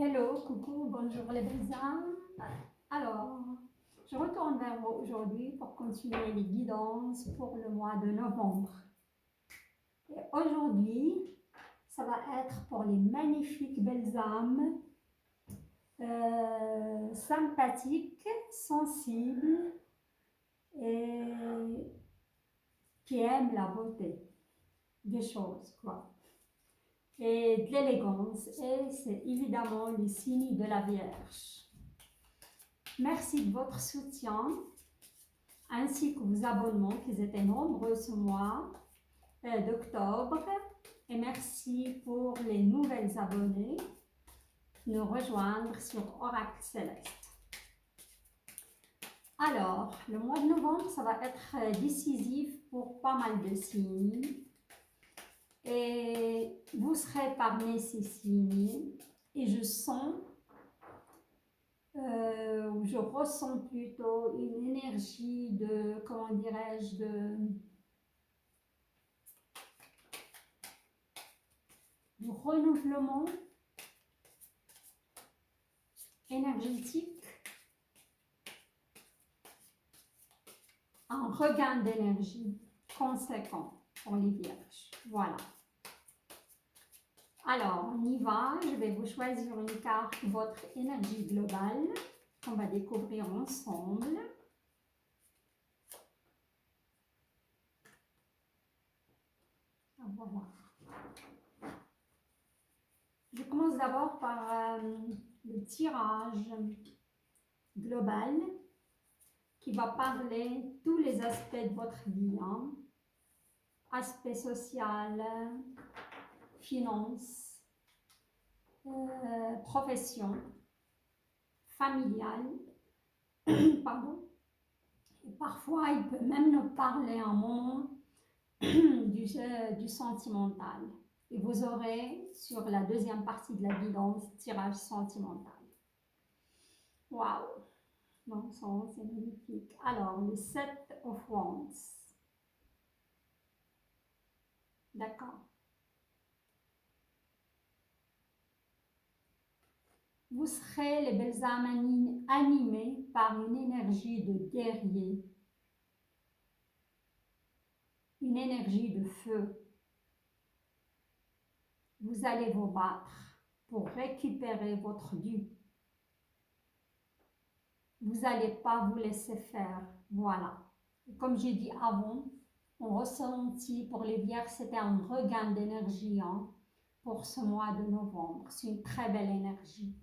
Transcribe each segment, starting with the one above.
Hello, coucou, bonjour les belles âmes. Alors, je retourne vers vous aujourd'hui pour continuer les guidances pour le mois de novembre. Et aujourd'hui, ça va être pour les magnifiques belles âmes, sympathiques, sensibles et qui aiment la beauté des choses, quoi. Et de l'élégance. Et c'est évidemment les signes de la Vierge. Merci de votre soutien, ainsi que vos abonnements qui étaient nombreux ce mois d'octobre. Et merci pour les nouvelles abonnés de nous rejoindre sur Oracle Céleste. Alors, le mois de novembre, ça va être décisif pour pas mal de signes. Et vous serez parmi ces signes. Et je sens, je ressens plutôt une énergie de, comment dirais-je, de renouvellement énergétique, un regain d'énergie conséquent pour les vierges. Voilà. Alors, on y va. Je vais vous choisir une carte, votre énergie globale, qu'on va découvrir ensemble. Voilà. Je commence d'abord par le tirage global qui va parler tous les aspects de votre vie, hein. Aspect social, finance, profession, familiale, pardon. Et parfois, il peut même nous parler un moment du sentimental. Et vous aurez sur la deuxième partie de la guidance, tirage sentimental. Waouh! Non, c'est magnifique. Alors, le 7 of Wands. D'accord. Vous serez, les belles âmes, animées par une énergie de guerrier, une énergie de feu. Vous allez vous battre pour récupérer votre dû. Vous n'allez pas vous laisser faire. Voilà. Et comme j'ai dit avant, on ressentit pour les vierges, c'était un regain d'énergie, hein, pour ce mois de novembre. C'est une très belle énergie.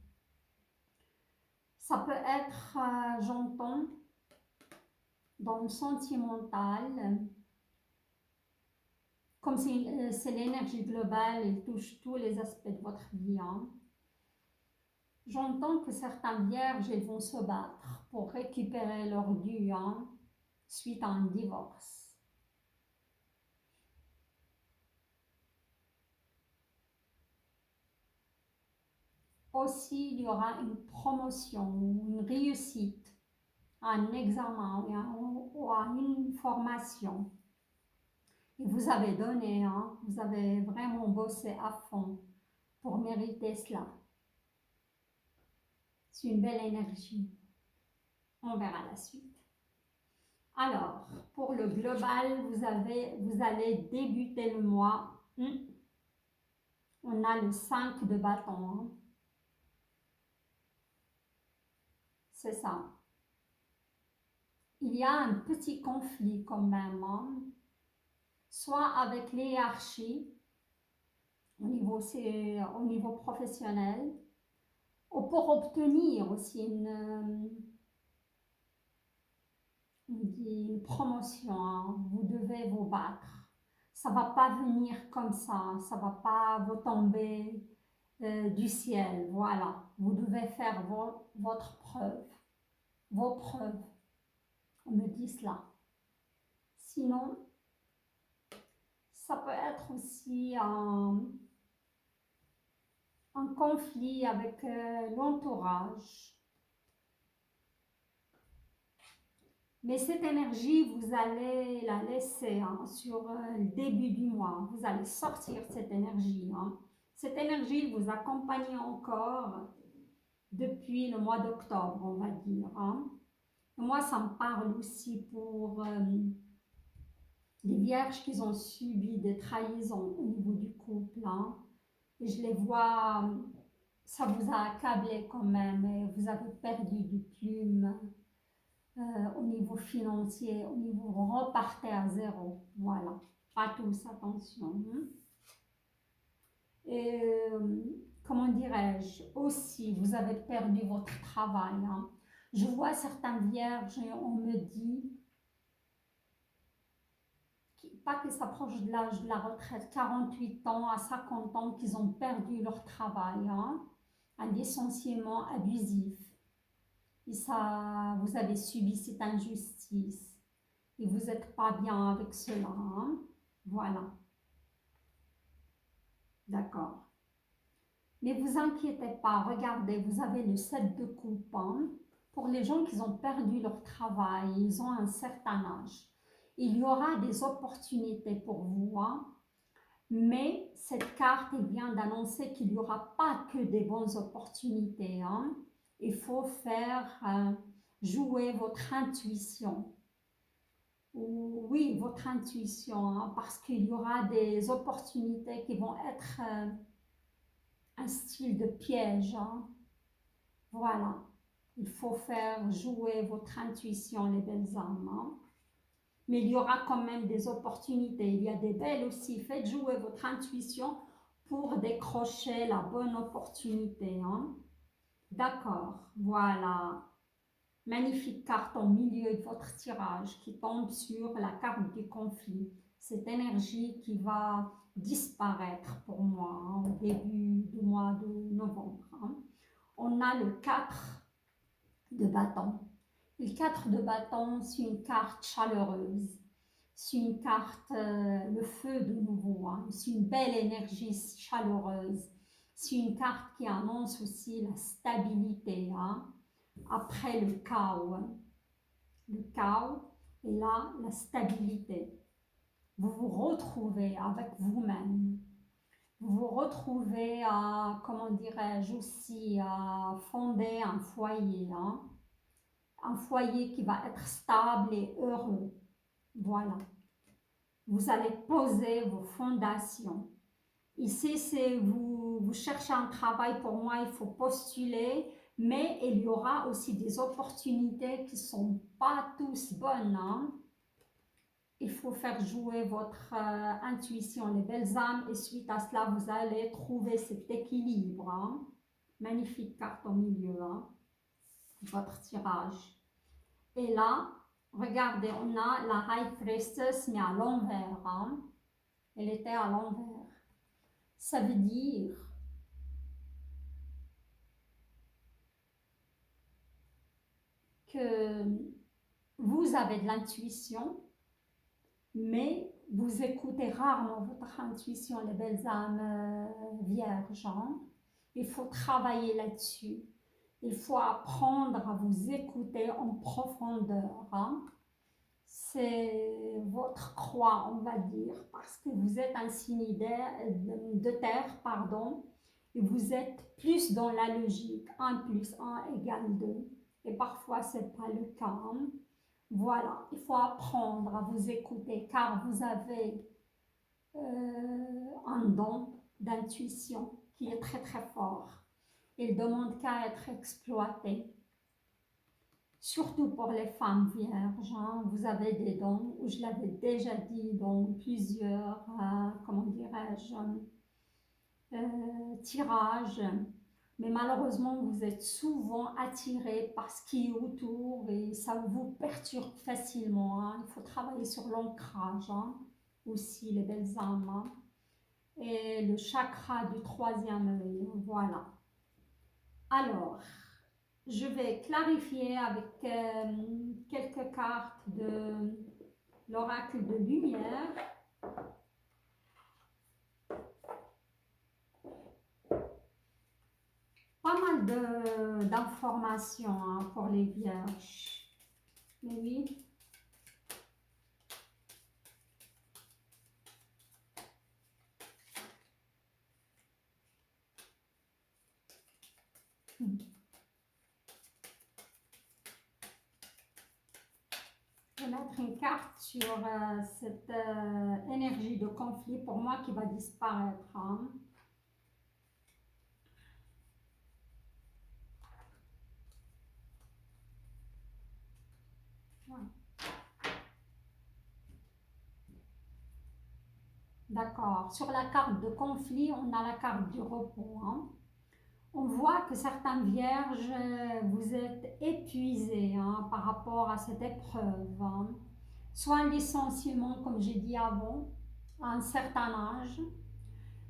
Ça peut être, j'entends, dans le sentimental, comme c'est l'énergie globale, elle touche tous les aspects de votre vie, hein. J'entends que certains vierges, ils vont se battre pour récupérer leur dû, hein, suite à un divorce. Aussi, il y aura une promotion, une réussite à un examen ou à une formation. Et vous avez donné, hein, vous avez vraiment bossé à fond pour mériter cela. C'est une belle énergie. On verra la suite. Alors, pour le global, vous allez débuter le mois. On a le 5 de bâton, hein. C'est ça. Il y a un petit conflit quand même, hein. Soit avec l'hiérarchie, au niveau professionnel, ou pour obtenir aussi une promotion, hein. Vous devez vous battre. Ça ne va pas venir comme ça ne va pas vous tomber du ciel. Voilà, vous devez faire votre preuve, vos preuves. On me dit cela. Sinon, ça peut être aussi un conflit avec l'entourage. Mais cette énergie, vous allez la laisser, hein, sur le début du mois. Vous allez sortir cette énergie, hein. Cette énergie vous accompagne encore depuis le mois d'octobre, on va dire. Hein. Moi, ça me parle aussi pour les vierges qui ont subi des trahisons au niveau du couple. Hein. Et je les vois, ça vous a accablé quand même, et vous avez perdu du plume au niveau financier, au niveau, vous repartez à zéro. Voilà, pas tous, attention. Hein. Et comment dirais-je, aussi, vous avez perdu votre travail. Hein. Je vois certains vierges et on me dit, pas qu'ils s'approchent de l'âge de la retraite, 48 ans à 50 ans, qu'ils ont perdu leur travail. Hein. Un licenciement abusif. Et ça, vous avez subi cette injustice. Et vous n'êtes pas bien avec cela. Hein. Voilà. D'accord. Mais vous inquiétez pas, regardez, vous avez le 7 de coupe. Hein. Pour les gens qui ont perdu leur travail, ils ont un certain âge. Il y aura des opportunités pour vous. Hein. Mais cette carte vient d'annoncer qu'il n'y aura pas que des bonnes opportunités. Hein. Il faut faire jouer votre intuition. Oui, votre intuition, hein, parce qu'il y aura des opportunités qui vont être un style de piège. Hein. Voilà, il faut faire jouer votre intuition, les belles âmes. Hein. Mais il y aura quand même des opportunités. Il y a des belles aussi. Faites jouer votre intuition pour décrocher la bonne opportunité. Hein. D'accord, voilà. Magnifique carte au milieu de votre tirage qui tombe sur la carte du conflit. Cette énergie qui va disparaître pour moi hein, au début du mois de novembre. Hein. On a le 4 de bâton. Le 4 de bâton, c'est une carte chaleureuse. C'est une carte, le feu de nouveau. Hein. C'est une belle énergie chaleureuse. C'est une carte qui annonce aussi la stabilité. Hein. Après le chaos. Hein. Le chaos et là, la stabilité. Vous vous retrouvez avec vous-même. Vous vous retrouvez à, comment dirais-je aussi, à fonder un foyer. Hein. Un foyer qui va être stable et heureux. Voilà. Vous allez poser vos fondations. Ici, c'est vous cherchez un travail, pour moi, il faut postuler, mais il y aura aussi des opportunités qui ne sont pas tous bonnes. Hein. Il faut faire jouer votre intuition, les belles âmes, et suite à cela, vous allez trouver cet équilibre. Hein. Magnifique carte au milieu, hein. Votre tirage. Et là, regardez, on a la High Priestess, mais à l'envers. Hein. Elle était à l'envers. Ça veut dire que vous avez de l'intuition, mais vous écoutez rarement votre intuition, les belles âmes vierges. Hein. Il faut travailler là-dessus. Il faut apprendre à vous écouter en profondeur. Hein. C'est votre croix, on va dire, parce que vous êtes un signe de terre, pardon, et vous êtes plus dans la logique, 1 plus 1 égale 2. Et parfois, ce n'est pas le cas. Hein. Voilà, il faut apprendre à vous écouter car vous avez un don d'intuition qui est très très fort. Il ne demande qu'à être exploité. Surtout pour les femmes vierges, hein, vous avez des dons, je l'avais déjà dit dans plusieurs, comment dirais-je, tirages, mais malheureusement vous êtes souvent attiré par ce qui est autour et ça vous perturbe facilement. Hein. Il faut travailler sur l'ancrage hein, aussi, les belles âmes. Hein. Et le chakra du 3e œil, voilà. Alors, je vais clarifier avec quelques cartes de l'oracle de lumière. Pas mal d'informations hein, pour les vierges. Mais oui. vais mettre une carte sur cette énergie de conflit pour moi qui va disparaître. Hein. Ouais. D'accord. Sur la carte de conflit, on a la carte du repos. Hein. On voit que certains vierges, vous êtes épuisés hein, par rapport à cette épreuve. Hein. Soit un licenciement, comme j'ai dit avant, à un certain âge,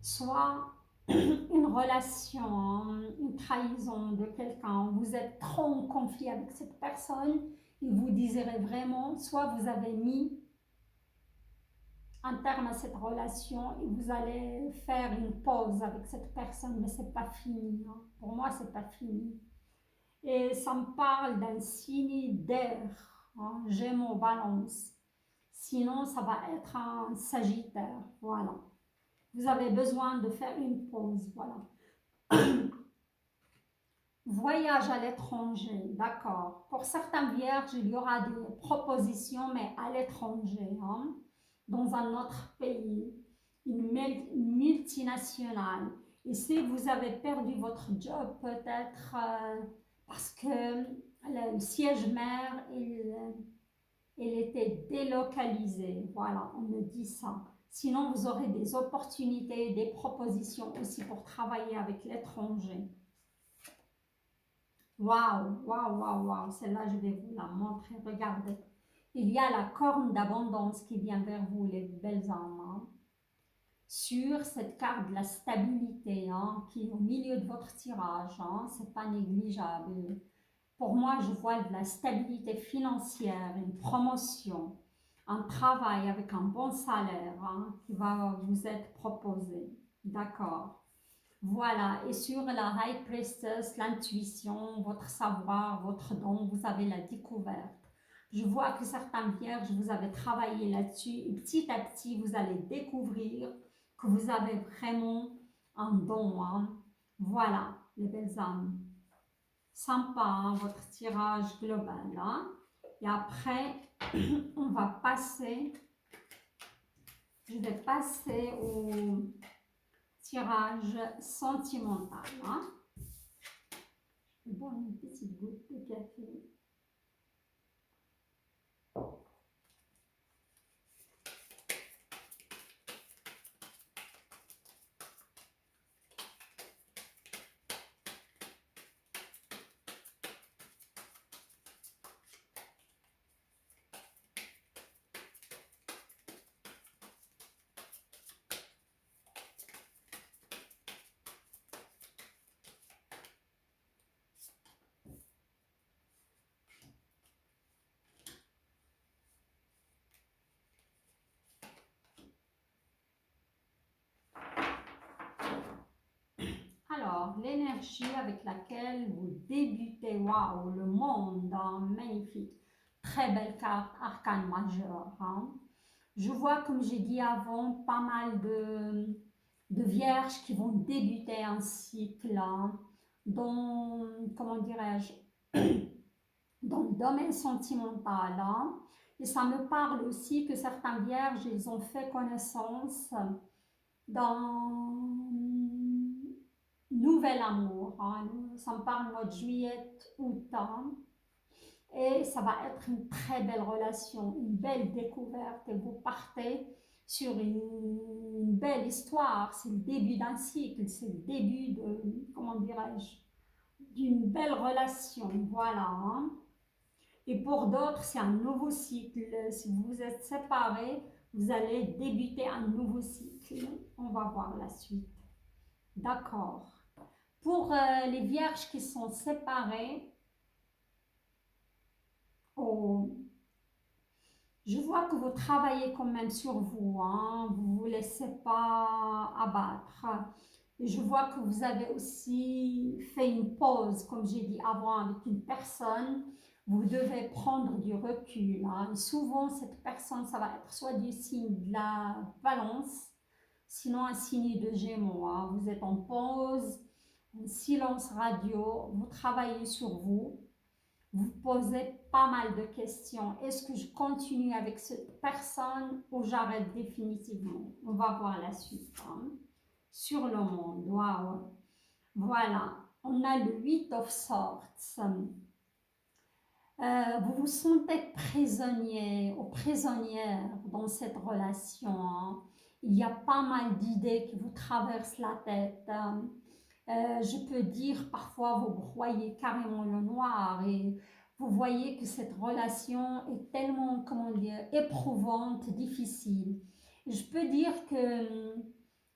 soit une relation, hein, une trahison de quelqu'un. Vous êtes trop en conflit avec cette personne et vous désirez vraiment, soit vous avez mis un terme à cette relation et vous allez faire une pause avec cette personne, mais c'est pas fini. Hein. Pour moi, c'est pas fini. Et ça me parle d'un signe d'air, hein, Gémeaux, Balance. Sinon, ça va être un Sagittaire. Voilà. Vous avez besoin de faire une pause. Voilà. Voyage à l'étranger, d'accord. Pour certains vierges, il y aura des propositions, mais à l'étranger, hein, dans un autre pays, une multinationale. Et si vous avez perdu votre job, peut-être parce que le siège mère, il était délocalisé. Voilà, on me dit ça. Sinon, vous aurez des opportunités, des propositions aussi pour travailler avec l'étranger. Waouh, waouh, waouh, waouh. Celle-là, je vais vous la montrer. Regardez. Il y a la corne d'abondance qui vient vers vous, les belles âmes. Hein. Sur cette carte de la stabilité hein, qui est au milieu de votre tirage, hein, c'est pas négligeable. Pour moi, je vois de la stabilité financière, une promotion, un travail avec un bon salaire hein, qui va vous être proposé. D'accord. Voilà, et sur la High Priestess, l'intuition, votre savoir, votre don, vous avez la découverte. Je vois que certains vierges, vous avez travaillé là-dessus et petit à petit, vous allez découvrir que vous avez vraiment un don. Hein. Voilà, les belles âmes. Sympa, hein, votre tirage global. Hein. Et après, on va passer, je vais passer au tirage sentimental. Hein. Je vais boire une petite goutte de café. Alors, l'énergie avec laquelle vous débutez, waouh, le monde, hein, magnifique. Très belle carte, arcane majeur. Hein. Je vois, comme j'ai dit avant, pas mal de vierges qui vont débuter un cycle hein, dans, comment dirais-je, dans le domaine sentimental. Hein. Et ça me parle aussi que certains vierges, ils ont fait connaissance dans nouvel amour. Hein. Ça me parle mois de juillet, août. Hein. Et ça va être une très belle relation, une belle découverte. Et vous partez sur une belle histoire. C'est le début d'un cycle, c'est le début de, comment dirais-je, d'une belle relation. Voilà. Hein. Et pour d'autres, c'est un nouveau cycle. Si vous vous êtes séparés, vous allez débuter un nouveau cycle. On va voir la suite. D'accord. Pour les vierges qui sont séparées, oh, je vois que vous travaillez quand même sur vous, hein, vous ne vous laissez pas abattre. Et je vois que vous avez aussi fait une pause, comme j'ai dit avant, avec une personne. Vous devez prendre du recul. Hein. Et souvent, cette personne, ça va être soit du signe de la balance, sinon un signe de Gémeaux. Hein. Vous êtes en pause, en silence radio, vous travaillez sur vous. Vous posez pas mal de questions. Est-ce que je continue avec cette personne ou j'arrête définitivement? On va voir la suite. Hein. Sur le monde, waouh. Voilà, on a le 8 of Swords. Vous vous sentez prisonnier ou prisonnière dans cette relation. Hein. Il y a pas mal d'idées qui vous traversent la tête. Je peux dire parfois vous broyez carrément le noir et vous voyez que cette relation est tellement, comment dire, éprouvante, difficile. Je peux dire que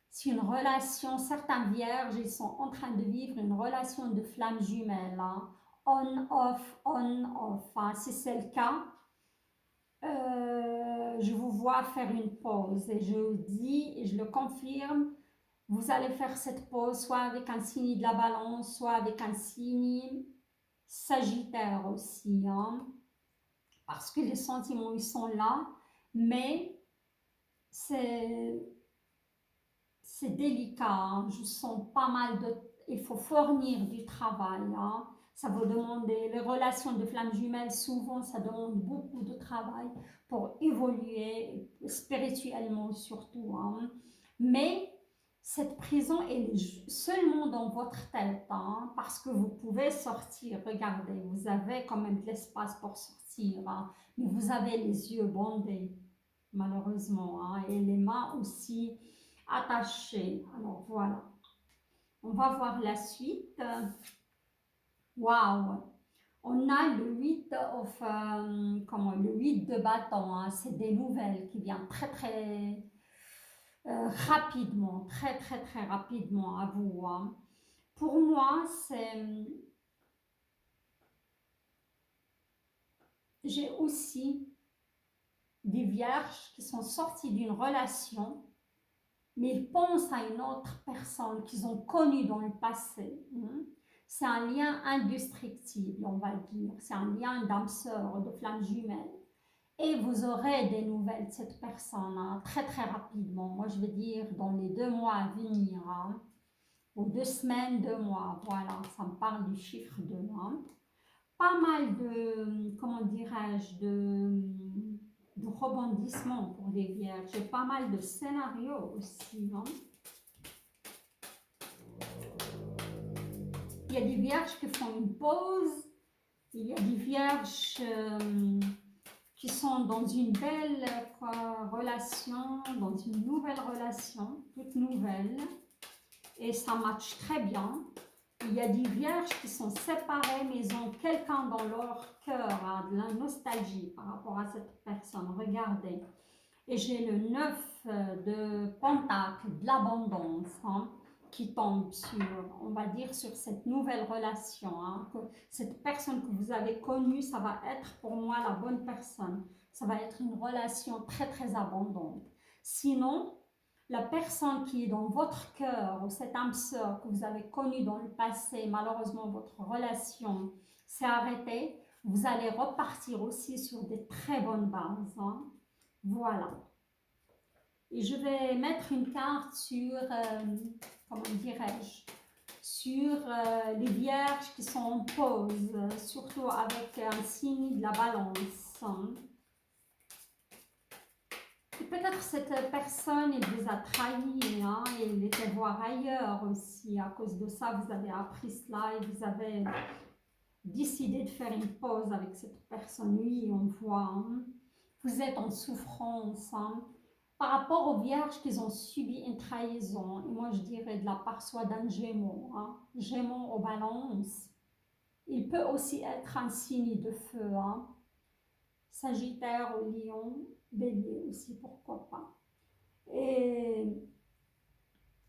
c'est une relation, certains vierges, ils sont en train de vivre une relation de flamme jumelle. Hein. On-off, on-off. Hein. Si c'est le cas, je vous vois faire une pause et je vous dis et je le confirme, vous allez faire cette pause soit avec un signe de la balance, soit avec un signe sagittaire aussi, hein, parce que les sentiments, ils sont là, mais c'est délicat, hein. Je sens pas mal de... Il faut fournir du travail, hein. Ça va demander, les relations de flammes jumelles, souvent, ça demande beaucoup de travail pour évoluer, spirituellement surtout, hein. Mais cette prison, elle est seulement dans votre tête, hein, parce que vous pouvez sortir. Regardez, vous avez quand même de l'espace pour sortir, hein, mais vous avez les yeux bandés, malheureusement, hein, et les mains aussi attachées. Alors voilà, on va voir la suite. Waouh! On a le 8 of, le 8 de bâton, hein, c'est des nouvelles qui viennent très très rapidement, très très très rapidement à vous. Hein. Pour moi, j'ai aussi des vierges qui sont sorties d'une relation, mais ils pensent à une autre personne qu'ils ont connue dans le passé. Hein. C'est un lien indestructible, on va dire. C'est un lien d'âme sœur, de flamme jumelle. Et vous aurez des nouvelles de cette personne hein, très très rapidement. Moi, je vais dire dans les 2 mois à venir. Hein. Ou 2 semaines, 2 mois, voilà, ça me parle du chiffre 2. Hein. Pas mal de, comment dirais-je, de rebondissements pour les vierges. J'ai pas mal de scénarios aussi. Hein. Il y a des vierges qui font une pause. Il y a des vierges qui sont dans une belle relation, dans une nouvelle relation, toute nouvelle. Et ça matche très bien. Il y a des vierges qui sont séparées, mais ils ont quelqu'un dans leur cœur, hein, de la nostalgie par rapport à cette personne. Regardez. Et j'ai le 9 de Pentacle, de l'abondance, hein, qui tombe sur, on va dire, sur cette nouvelle relation. Hein, que cette personne que vous avez connue, ça va être pour moi la bonne personne. Ça va être une relation très, très abondante. Sinon, la personne qui est dans votre cœur ou cette âme sœur que vous avez connue dans le passé, malheureusement votre relation s'est arrêtée, vous allez repartir aussi sur des très bonnes bases. Hein. Voilà. Et je vais mettre une carte sur, comment dirais-je, sur les vierges qui sont en pause, surtout avec un signe de la balance. Hein. Peut-être cette personne elle vous a trahi, hein, et elle était voir ailleurs aussi. À cause de ça, vous avez appris cela et vous avez décidé de faire une pause avec cette personne. Oui, on voit. Hein. Vous êtes en souffrance. Hein. Par rapport aux vierges qui ont subi une trahison, et moi je dirais de la part soit d'un gémeau, hein, gémeau aux balances, il peut aussi être un signe de feu. Hein. Sagittaire au lion, bélier aussi, pourquoi pas. Et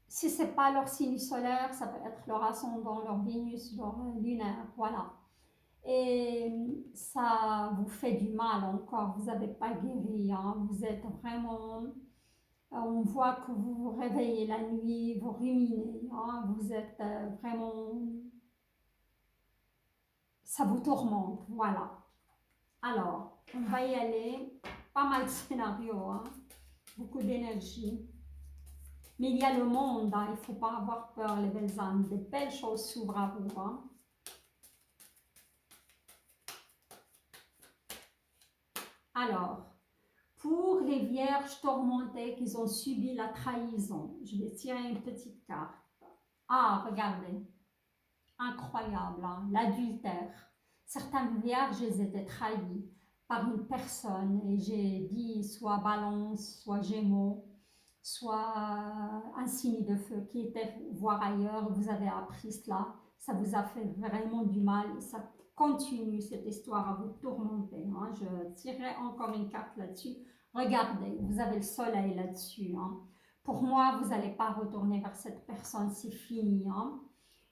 si ce n'est pas leur signe solaire, ça peut être leur ascendant, leur Vénus, leur lunaire, voilà. Et ça vous fait du mal encore, vous n'avez pas guéri, hein. Vous êtes vraiment... On voit que vous vous réveillez la nuit, vous ruminez, hein. Vous êtes vraiment... Ça vous tourmente, voilà. Alors, on va y aller. Pas mal de scénarios, hein. Beaucoup d'énergie. Mais il y a le monde, hein. Il ne faut pas avoir peur, les belles âmes. Des belles choses s'ouvrent à vous. Hein. Alors, pour les vierges tourmentées qui ont subi la trahison, je vais tirer une petite carte. Ah, regardez, incroyable, hein, l'adultère. Certaines vierges, elles étaient trahies par une personne, et j'ai dit soit balance, soit gémeaux, soit un signe de feu qui était voir ailleurs, vous avez appris cela, ça vous a fait vraiment du mal, et ça continue cette histoire à vous tourmenter. Hein. Je tirerai encore une carte là-dessus. Regardez, vous avez le soleil là-dessus. Hein. Pour moi, vous n'allez pas retourner vers cette personne, c'est fini. Hein.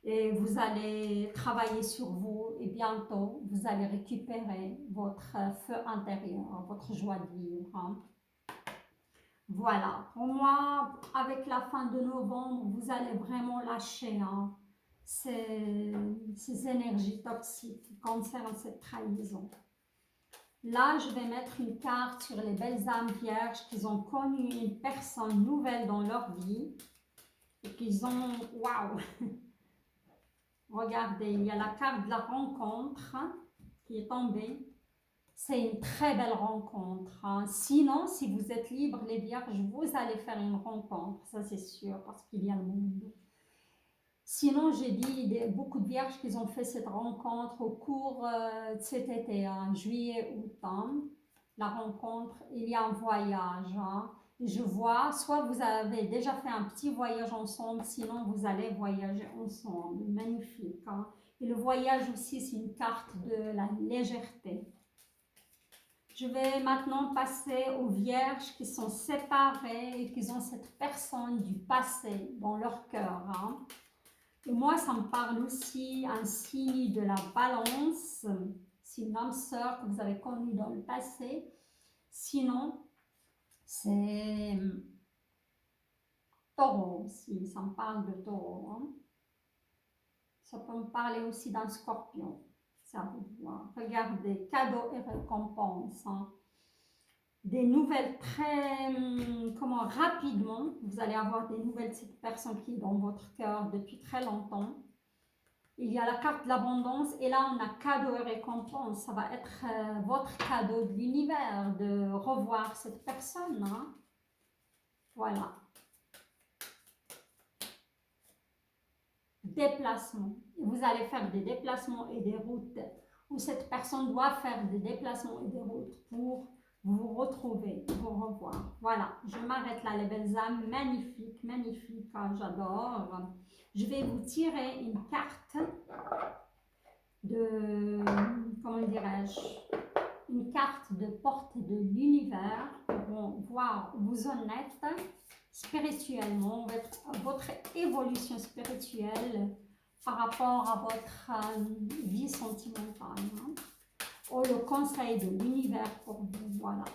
Et vous allez travailler sur vous et bientôt, vous allez récupérer votre feu intérieur, votre joie de vivre. Hein. Voilà, pour moi, avec la fin de novembre, vous allez vraiment lâcher hein, ces énergies toxiques qui concernent cette trahison. Là, je vais mettre une carte sur les belles âmes vierges qui ont connu une personne nouvelle dans leur vie et qu'ils ont... Waouh! Regardez, il y a la carte de la rencontre hein, qui est tombée. C'est une très belle rencontre. Hein. Sinon, si vous êtes libre, les vierges, vous allez faire une rencontre, ça c'est sûr, parce qu'il y a le monde. Sinon, j'ai dit beaucoup de vierges qui ont fait cette rencontre au cours de cet été, hein, juillet, août. Hein. La rencontre, il y a un voyage. Hein. Je vois, soit vous avez déjà fait un petit voyage ensemble, sinon vous allez voyager ensemble. Magnifique. Hein. Et le voyage aussi, c'est une carte de la légèreté. Je vais maintenant passer aux vierges qui sont séparées et qui ont cette personne du passé dans leur cœur. Hein. Et moi, ça me parle aussi un signe de la balance. C'est une âme sœur que vous avez connue dans le passé. Sinon, c'est taureau aussi. Ça me parle de taureau. Hein. Ça peut me parler aussi d'un scorpion. C'est à vous de voir. Regardez, cadeaux et récompenses. Hein. Des nouvelles très, rapidement, vous allez avoir des nouvelles de cette personne qui est dans votre cœur depuis très longtemps. Il y a la carte de l'abondance et là on a cadeau et récompense. Ça va être votre cadeau de l'univers de revoir cette personne. Hein. Voilà. Déplacement. Vous allez faire des déplacements et des routes où cette personne doit faire des déplacements et des routes pour vous retrouver, vous revoir. Voilà, je m'arrête là, les belles âmes. Magnifique, magnifique, j'adore. Je vais vous tirer une carte de, comment dirais-je, une carte de porte de l'univers pour voir où vous en êtes spirituellement, votre évolution spirituelle par rapport à votre vie sentimentale. Hein. Ou le conseil de l'univers pour vous, voilà.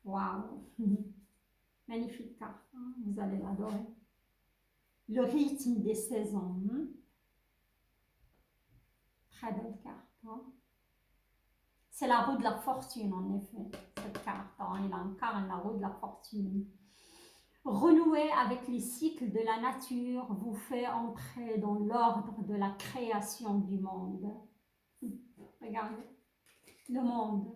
Waouh! Magnifique carte, hein? Vous allez l'adorer. Le rythme des saisons. Hein? Très belle carte. Hein? C'est la roue de la fortune, en effet, cette carte. Hein? Il incarne la roue de la fortune. Renouer avec les cycles de la nature vous fait entrer dans l'ordre de la création du monde. Regardez, le monde,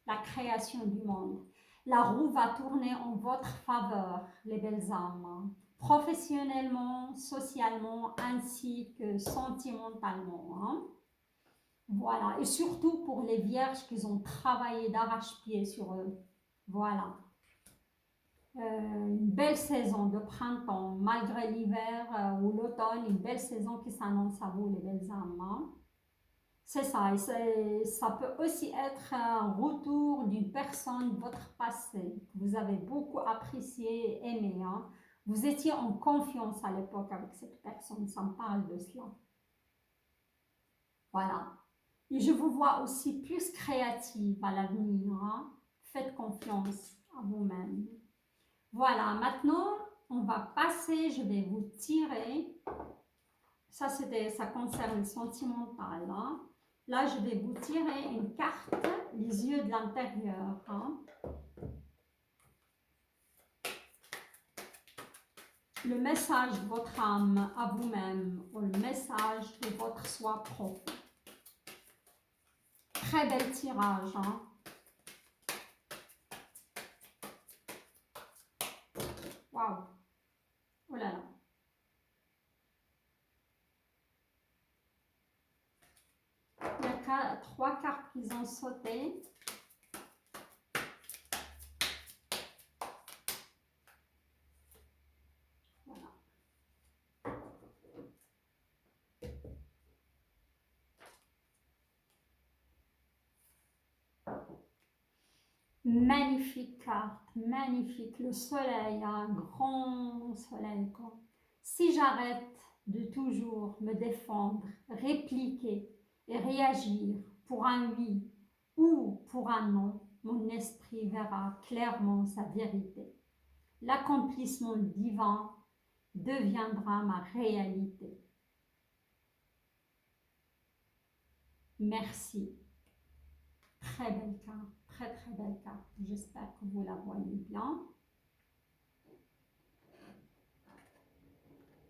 la création du monde. La roue va tourner en votre faveur, les belles âmes, professionnellement, socialement, ainsi que sentimentalement. Hein. Voilà, et surtout pour les vierges qui ont travaillé d'arrache-pied sur eux. Voilà. Une belle saison de printemps, malgré l'hiver ou l'automne, une belle saison qui s'annonce à vous, les belles âmes. Hein. C'est ça, et ça peut aussi être un retour d'une personne de votre passé, que vous avez beaucoup apprécié et aimé. Hein. Vous étiez en confiance à l'époque avec cette personne, ça me parle de cela. Voilà. Et je vous vois aussi plus créative à l'avenir. Hein. Faites confiance à vous-même. Voilà, maintenant, on va passer, je vais vous tirer. Ça concerne le sentimental. Hein. Là, je vais vous tirer une carte, les yeux de l'intérieur. Hein. Le message de votre âme à vous-même ou le message de votre soi profond. Très bel tirage. Hein. Waouh. Oh là là. Il y a 3 cartes qui ont sauté. Voilà. Magnifique carte, magnifique. Le soleil, un grand soleil. Quoi. Si j'arrête de toujours me défendre, répliquer et réagir pour un oui ou pour un non, mon esprit verra clairement sa vérité. L'accomplissement divin deviendra ma réalité. Merci. Très belle carte, très très belle carte. J'espère que vous la voyez bien.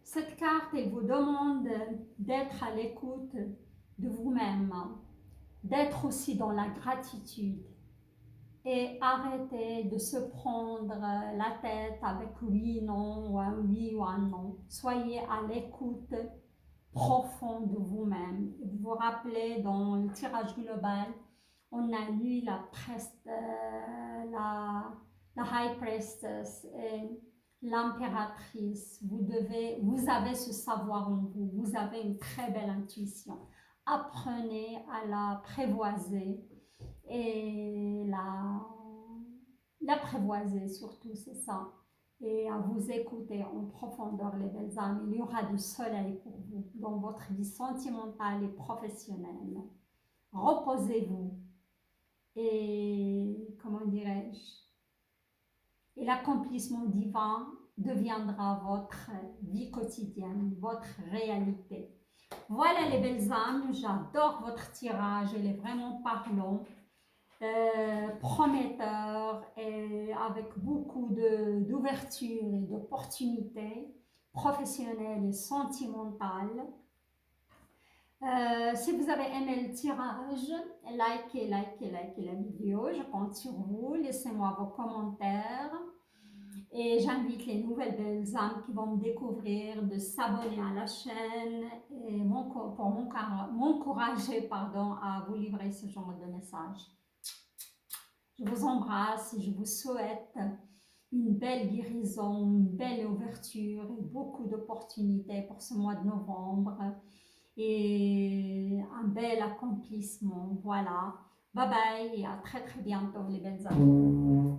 Cette carte, elle vous demande d'être à l'écoute de vous-même, d'être aussi dans la gratitude et arrêter de se prendre la tête avec oui, non, ou un oui ou un non. Soyez à l'écoute profonde de vous-même. Vous vous rappelez, dans le tirage global, on a lu la High Priestess et l'impératrice. Vous avez ce savoir en vous, vous avez une très belle intuition. Apprenez à la prévoiser et l'apprivoiser surtout, c'est ça. Et à vous écouter en profondeur, les belles âmes. Il y aura du soleil pour vous dans votre vie sentimentale et professionnelle. Reposez-vous et, comment dirais-je, et l'accomplissement divin deviendra votre vie quotidienne, votre réalité. Voilà les belles âmes, j'adore votre tirage, il est vraiment parlant. Prometteur et avec beaucoup d'ouverture et d'opportunités professionnelles et sentimentales. Si vous avez aimé le tirage, likez la vidéo. Je compte sur vous. Laissez-moi vos commentaires. Et j'invite les nouvelles belles âmes qui vont me découvrir de s'abonner à la chaîne et pour m'encourager à vous livrer ce genre de message. Je vous embrasse et je vous souhaite une belle guérison, une belle ouverture et beaucoup d'opportunités pour ce mois de novembre et un bel accomplissement. Voilà. Bye bye et à très très bientôt les belles amies.